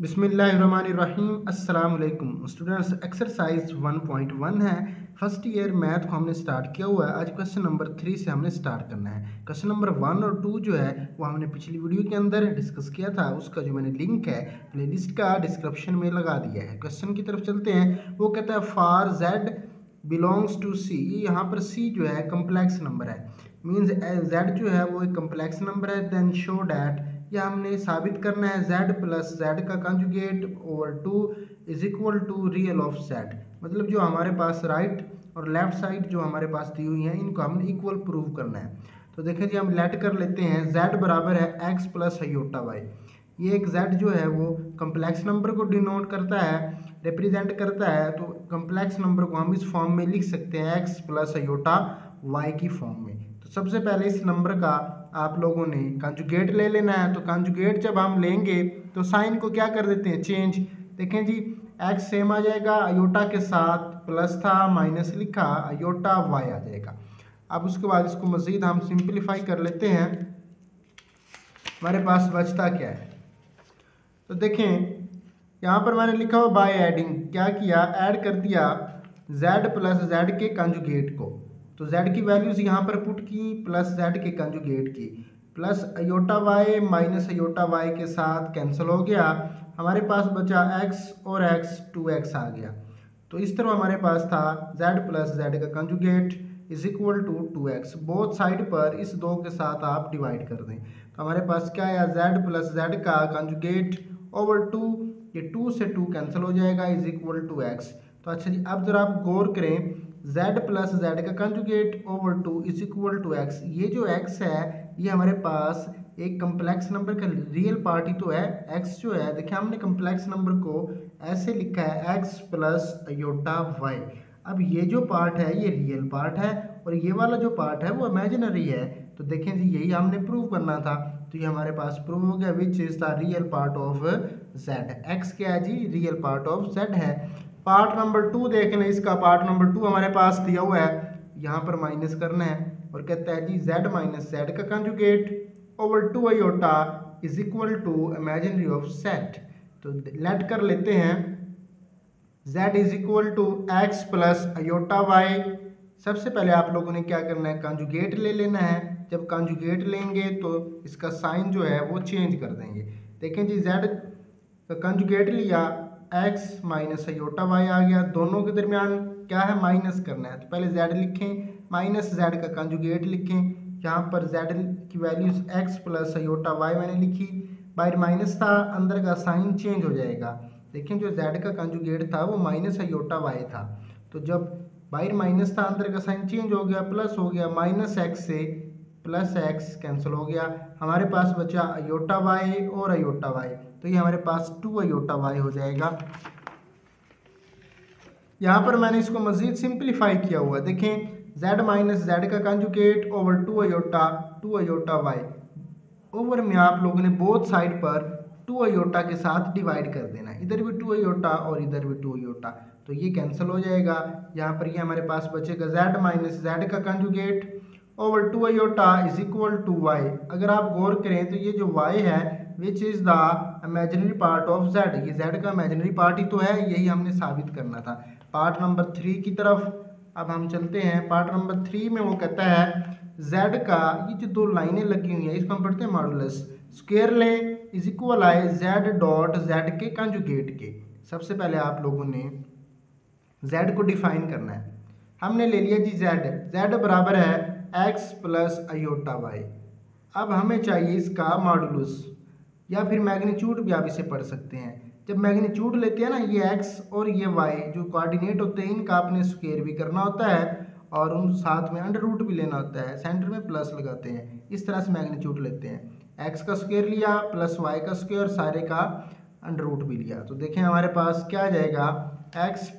बिस्मिल्लाहिर्रहमानिर्रहीम। अस्सलाम वालेकुम स्टूडेंट्स, एक्सरसाइज 1.1 है। फर्स्ट ईयर मैथ को हमने स्टार्ट किया हुआ है। आज क्वेश्चन नंबर 3 से हमने स्टार्ट करना है। क्वेश्चन नंबर 1 और 2 जो है वो हमने पिछली वीडियो के अंदर डिस्कस किया था। उसका जो मैंने लिंक है प्लेलिस्ट का डिस्क्रिप्शन में लगा दिया है। क्वेश्चन की तरफ चलते हैं। वो कहता है for z belongs to C. यहाँ पर सी जो है कम्प्लेक्स नंबर है, मीन्स जेड जो है वो एक कम्प्लेक्स नंबर है। देन शो डैट, या हमने साबित करना है z प्लस जेड का conjugate over 2 is equal to real of z। मतलब जो हमारे पास राइट और लेफ्ट साइड जो हमारे पास दी हुई हैं इनको हमने इक्वल प्रूव करना है। तो देखें जी, हम लेट कर लेते हैं z बराबर है x प्लस अयोटा y। ये एक z जो है वो कम्प्लेक्स नंबर को डिनोट करता है, रिप्रेजेंट करता है। तो कम्प्लेक्स नंबर को हम इस फॉर्म में लिख सकते हैं x प्लस अयोटा y की फॉर्म में। तो सबसे पहले इस नंबर का आप लोगों ने कंजुगेट ले लेना है। तो कंजुगेट जब हम लेंगे तो साइन को क्या कर देते हैं, चेंज। देखें जी, x सेम आ जाएगा, अयोटा के साथ प्लस था माइनस लिखा, अयोटा y आ जाएगा। अब उसके बाद इसको मज़ीद हम सिंप्लीफाई कर लेते हैं। हमारे पास बचता क्या है, तो देखें यहाँ पर मैंने लिखा हुआ बाय एडिंग, क्या किया, ऐड कर दिया z प्लस जेड के कंजुगेट को। तो z की वैल्यूज़ यहाँ पर पुट की प्लस z के कंजुगेट की, plus iota y minus iota y के साथ कैंसिल हो गया। हमारे पास बचा x और x 2x आ गया। तो इस तरह हमारे पास था z प्लस जेड का conjugate is equal to 2x। Both side पर इस दो के साथ आप डिवाइड कर दें तो हमारे पास क्या आया, z प्लस जेड का कंजुगेट ओवर 2, ये 2 से 2 कैंसिल हो जाएगा, इज इक्वल टू x। तो अच्छा जी, अब जरा आप गौर करें, z प्लस जेड का conjugate over 2 is equal to x। ये जो x है ये हमारे पास एक कम्प्लेक्स नंबर का रियल पार्ट ही तो है। x जो है, देखिए हमने कम्प्लेक्स नंबर को ऐसे लिखा है x प्लस अयोटा y। अब ये जो पार्ट है ये रियल पार्ट है और ये वाला जो पार्ट है वो इमेजिनरी है। तो देखें जी, यही हमने प्रूव करना था। तो ये हमारे पास प्रूव हो गया, which is the real part of z। x क्या है जी, रियल पार्ट ऑफ z है। पार्ट नंबर 2 देख लें, इसका पार्ट नंबर 2 हमारे पास दिया हुआ है, यहाँ पर माइनस करना है और कहता है जी z माइनस जेड का conjugate over 2 iota is equal to imaginary of z। तो लेट कर लेते हैं z is equal to x plus iota y। सबसे पहले आप लोगों ने क्या करना है, कंजुगेट ले लेना है। जब कंजुगेट लेंगे तो इसका साइन जो है वो चेंज कर देंगे। देखें जी, z का कंजुगेट लिया, x माइनस अयोटा y आ गया। दोनों के दरमियान क्या है, माइनस करना है। तो पहले z लिखें, माइनस z का कंजुगेट लिखें। यहाँ पर z की values x plus iota y मैंने लिखी, बाहर माइनस था, अंदर का साइन चेंज हो जाएगा। देखें जो z का कंजुगेट था वो माइनस अयोटा y था, तो जब बाहर माइनस था अंदर का साइन चेंज हो गया, प्लस हो गया, माइनस x से प्लस x कैंसिल हो गया। हमारे पास बचा अयोटा y और अयोटा y, तो ये हमारे पास 2 अयोटा y हो जाएगा। यहाँ पर मैंने इसको मजीद सिंप्लीफाई किया हुआ, देखें z माइनस जेड का conjugate over 2 iota y। Over में आप लोगों ने बोथ साइड पर 2 अयोटा के साथ डिवाइड कर देना, इधर भी 2 अयोटा और इधर भी 2 अयोटा, तो ये कैंसिल हो जाएगा। यहाँ पर ये हमारे पास बचेगा z माइनस जेड का conjugate over 2 iota is equal to y। अगर आप गौर करें तो ये जो y है which is the imaginary part of z, ये z का इमेजिनरी पार्ट ही तो है, यही हमने साबित करना था। पार्ट नंबर 3 की तरफ अब हम चलते हैं। पार्ट नंबर 3 में वो कहता है z का, ये जो दो लाइनें लगी हुई हैं इसको हम पढ़ते हैं मॉडुलस, स्क्वायर लें इज इक्वल आए z डॉट z के कंजुगेट के। सबसे पहले आप लोगों ने z को डिफाइन करना है। हमने ले लिया जी z बराबर है x प्लस अयोटा y। अब हमें चाहिए इसका मॉडुलस या फिर मैग्नीट्यूड भी आप इसे पढ़ सकते हैं। जब मैग्नीट्यूड लेते हैं ना, ये x और ये y जो कोऑर्डिनेट होते हैं इनका आपने स्क्वायर भी करना होता है और उन साथ में अंडर रूट भी लेना होता है, सेंटर में प्लस लगाते हैं, इस तरह से मैग्नीट्यूड लेते हैं। x का स्क्वायर लिया प्लस y का स्क्वायर, सारे का अंडर रूट भी लिया। तो देखें हमारे पास क्या आ जाएगा, x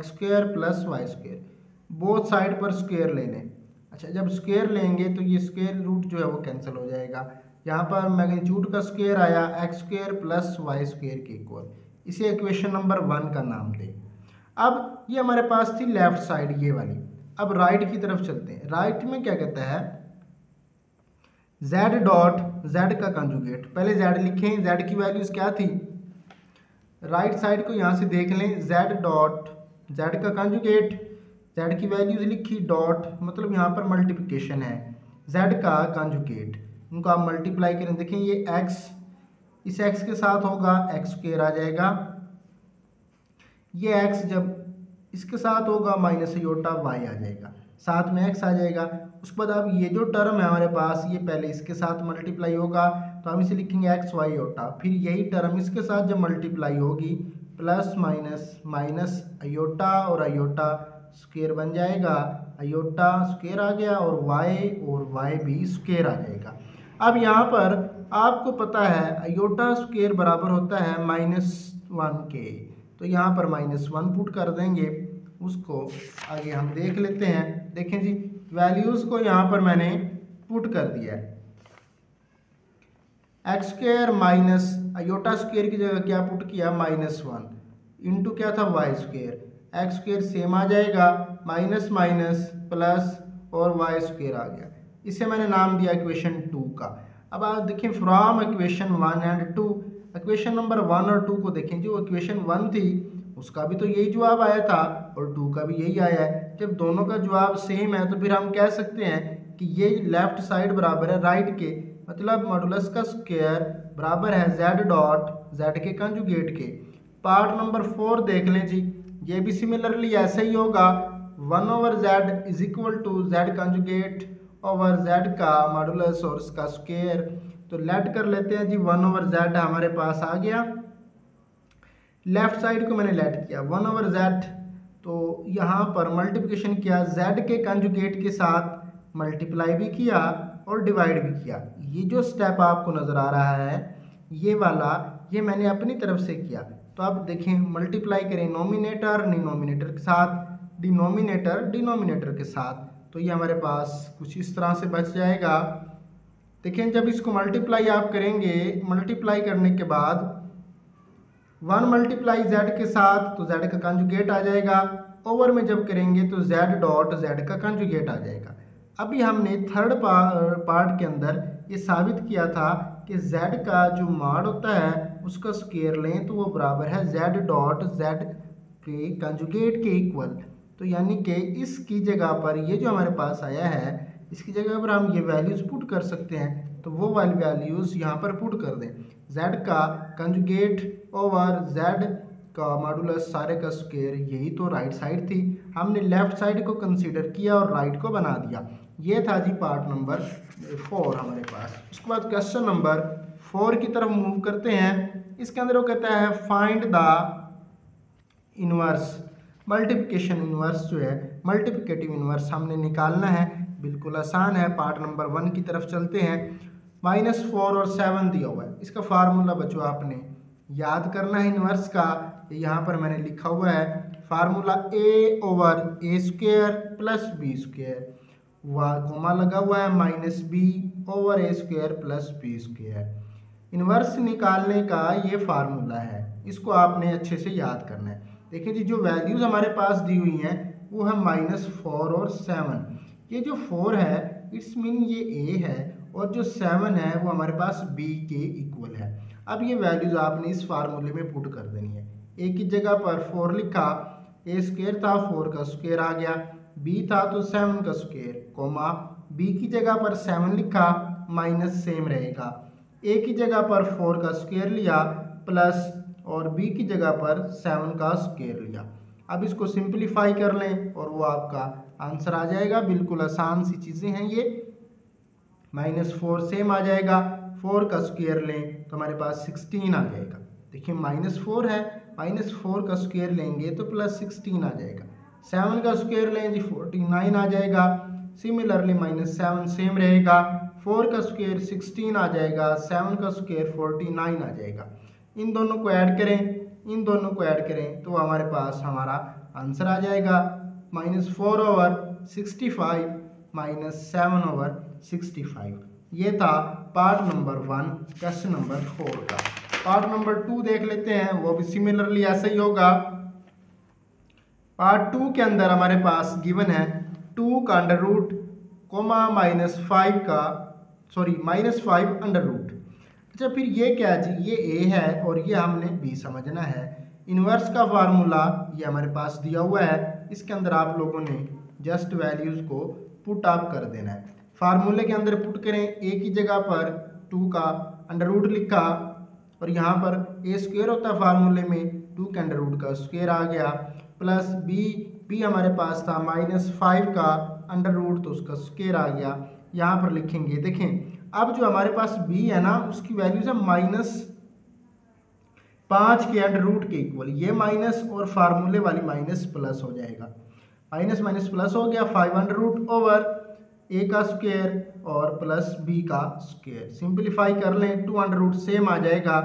square plus y square, both side पर स्क्वायर ले लें। अच्छा, जब स्क्वायर लेंगे तो ये स्क्वायर रूट जो है वो कैंसिल हो जाएगा। यहाँ पर मैग्नीट्यूड का स्क्वायर आया x square plus y square के इक्वल, इसे इक्वेशन नंबर 1 का नाम दें। अब ये हमारे पास थी लेफ्ट साइड ये वाली। अब राइट की तरफ चलते हैं। राइट में क्या कहता है, z डॉट z का कंजुगेट। पहले z लिखें, z की वैल्यूज क्या थी, राइट साइड को यहाँ से देख लें, z डॉट z का कंजुगेट, z की वैल्यूज लिखी, डॉट मतलब यहाँ पर मल्टीप्लिकेशन है, z का कंजुगेट, इनको आप मल्टीप्लाई करें, देखें ये x इस x के साथ होगा x स्क्वायर आ जाएगा, ये x जब इसके साथ होगा माइनस योटा y आ जाएगा, साथ में x आ जाएगा। उसके बाद अब ये जो टर्म है हमारे पास, ये पहले इसके साथ मल्टीप्लाई होगा तो हम इसे लिखेंगे एक्स वाई योटा, फिर यही टर्म इसके साथ जब मल्टीप्लाई होगी प्लस माइनस माइनस अयोटा और अयोटा स्क्वायर बन जाएगा, अयोटा स्क्वायर आ गया और y भी स्क्वायर आ जाएगा। अब यहाँ पर आपको पता है अयोटा स्क्वायर बराबर होता है -1 के, तो यहाँ पर -1 पुट कर देंगे, उसको आगे हम देख लेते हैं। देखें जी वैल्यूज़ को यहाँ पर मैंने पुट कर दिया है, x square minus iota square की जगह क्या पुट किया, -1 इंटू क्या था y square, x square same आ जाएगा, माइनस माइनस प्लस और वाई स्क्वायर आ गया, इसे मैंने नाम दिया इक्वेशन 2 का। अब आप देखें from equation 1 and 2, equation number 1 और 2 को देखें, जो इक्वेशन 1 थी उसका भी तो यही जवाब आया था और 2 का भी यही आया है। जब दोनों का जवाब सेम है तो फिर हम कह सकते हैं कि ये लेफ्ट साइड बराबर है राइट के, मतलब मॉडुलस का स्क्वायर बराबर है z डॉट z के कंजुगेट के। पार्ट नंबर 4 देख लें जी, ये भी सिमिलरली ऐसा ही होगा, 1/z is equal to z conjugate over z का मॉडुलस और उसका स्क्वायर। तो लेट कर लेते हैं जी, 1/z हमारे पास आ गया, लेफ्ट साइड को मैंने लेट किया 1/z, तो यहाँ पर मल्टीप्लिकेशन किया, z के कंजुगेट के साथ मल्टीप्लाई भी किया और डिवाइड भी किया। ये जो स्टेप आपको नज़र आ रहा है ये वाला, ये मैंने अपनी तरफ से किया। तो अब देखें मल्टीप्लाई करें नोमिनेटर डिनोमिनेटर के साथ, डिनोमिनेटर डिनोमिनेटर के साथ, तो ये हमारे पास कुछ इस तरह से बच जाएगा। देखें जब इसको मल्टीप्लाई आप करेंगे, मल्टीप्लाई करने के बाद 1 मल्टीप्लाई z के साथ तो z का कंजुगेट आ जाएगा, ओवर में जब करेंगे तो z डॉट z का कंजुगेट आ जाएगा। अभी हमने थर्ड पार्ट के अंदर ये साबित किया था कि z का जो मॉड होता है उसका स्क्वायर लें तो वो बराबर है z डॉट z के कंजुगेट के इक्वल। तो यानी कि इसकी जगह पर ये जो हमारे पास आया है इसकी जगह पर हम ये वैल्यूज़ पुट कर सकते हैं, तो वो वाली वैल्यूज़ यहाँ पर पुट कर दें, z का कंजुगेट ओवर z का मॉडुलस सारे का स्क्वायर, यही तो राइट साइड थी, हमने लेफ्ट साइड को कंसीडर किया और राइट को बना दिया। ये था जी पार्ट नंबर 4 हमारे पास। उसके बाद क्वेश्चन नंबर 4 की तरफ मूव करते हैं। इसके अंदर वो कहता है find the inverse, multiplication inverse जो है मल्टीप्लिकेटिव इनवर्स हमने निकालना है, बिल्कुल आसान है। पार्ट नंबर 1 की तरफ चलते हैं। -4 और 7 दिया हुआ है, इसका फार्मूला बच्चों आपने याद करना है इनवर्स का, यहाँ पर मैंने लिखा हुआ है formula a over a square plus b square, वह कोमा लगा हुआ है -b over a square plus b square. Inverse निकालने का ये फार्मूला है, इसको आपने अच्छे से याद करना है। देखिए जी जो वैल्यूज़ हमारे पास दी हुई हैं वो है -4 और 7। ये जो 4 है इट्स मीन ये a है और जो 7 है वो हमारे पास b के इक्वल है। अब ये वैल्यूज़ आपने इस फार्मूले में पुट कर देनी है। a की जगह पर 4 लिखा, a स्क्वायर था 4 का स्क्वायर आ गया, b था तो 7 का स्क्वायर, कोमा b की जगह पर 7 लिखा, माइनस सेम रहेगा, a की जगह पर 4 का स्क्वायर लिया प्लस और b की जगह पर 7 का स्क्वायर लिया। अब इसको सिंप्लीफाई कर लें और वो आपका आंसर आ जाएगा। बिल्कुल आसान सी चीज़ें हैं ये। -4 सेम आ जाएगा, 4 का स्क्वायर लें तो हमारे पास 16 आ जाएगा। देखिए -4 है, -4 का स्क्वायर लेंगे तो +16 आ जाएगा, 7 का स्क्वायर लें जी 49 आ जाएगा। सिमिलरली -7 सेम रहेगा, 4 का स्क्वायर 16 आ जाएगा, 7 का स्क्वायर 49 आ जाएगा। इन दोनों को ऐड करें, इन दोनों को ऐड करें तो हमारे पास हमारा आंसर आ जाएगा -4 ओवर 65 -7 ओवर 65। ये था पार्ट नंबर 1 क्वेश्चन नंबर 4 का। पार्ट नंबर 2 देख लेते हैं, वो भी सिमिलरली ऐसा ही होगा। पार्ट 2 के अंदर हमारे पास गिवन है 2 का अंडर रूट कोमा -5 का -5 अंडर रूट। अच्छा फिर ये क्या है जी, ये ए है और ये हमने बी समझना है। इन्वर्स का फार्मूला ये हमारे पास दिया हुआ है, इसके अंदर आप लोगों ने जस्ट वैल्यूज़ को पुट अप कर देना है। फार्मूले के अंदर पुट करें, ए की जगह पर 2 का अंडर रूट लिखा और यहाँ पर ए स्क्वायर होता है फार्मूले में, 2 के अंडर रूट का स्क्वायर आ गया, प्लस बी हमारे पास था -5 का अंडर रूट तो उसका स्क्वायर आ गया। यहाँ पर लिखेंगे, देखें अब जो हमारे पास b है ना उसकी वैल्यूज है -5 के अंडर रूट के इक्वल, ये माइनस और फार्मूले वाली माइनस प्लस हो जाएगा, माइनस माइनस प्लस हो गया, 5 अंडर रूट ओवर a का स्क्वायर और प्लस b का स्क्वायर। सिंपलीफाई कर लें, 2 अंडर रूट सेम आ जाएगा,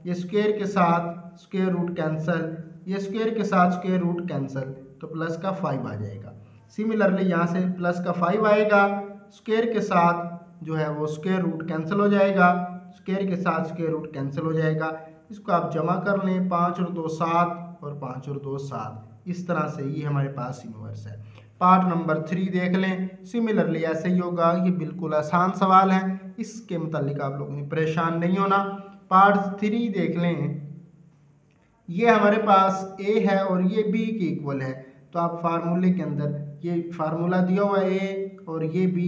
ये स्क्वायर के साथ स्क्वायर रूट कैंसिल, ये स्क्वायर के साथ स्क्वायर रूट कैंसिल, तो प्लस का 5 आ जाएगा। सिमिलरली यहाँ से प्लस का 5 आएगा, स्क्वायर के साथ जो है वो स्क्वायर रूट कैंसिल हो जाएगा, स्क्वायर के साथ स्क्वायर रूट कैंसिल हो जाएगा। इसको आप जमा कर लें, 5 और 2 7 और 5 और 2 7, इस तरह से ये हमारे पास इन्वर्स है। पार्ट नंबर 3 देख लें, सिमिलरली ऐसे ही होगा, ये बिल्कुल आसान सवाल है, इसके मुतालिक आप लोगों ने परेशान नहीं होना। पार्ट 3 देख लें, ये हमारे पास a है और ये b के इक्वल है, तो आप फार्मूले के अंदर ये फार्मूला दिया हुआ है a और ये b,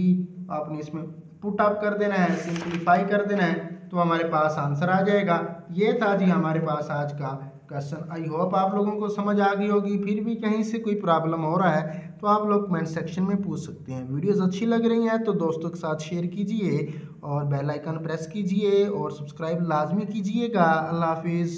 आपने इसमें पुट अप कर देना है, सिंपलीफाई कर देना है, तो हमारे पास आंसर आ जाएगा। ये था जी हमारे पास आज का क्वेश्चन। आई होप आप लोगों को समझ आ गई होगी। फिर भी कहीं से कोई प्रॉब्लम हो रहा है तो आप लोग कमेंट सेक्शन में पूछ सकते हैं। वीडियोस अच्छी लग रही हैं तो दोस्तों के साथ शेयर कीजिए और बेल आइकन प्रेस कीजिए और सब्सक्राइब लाजमी कीजिएगा। अल्लाह हाफिज़।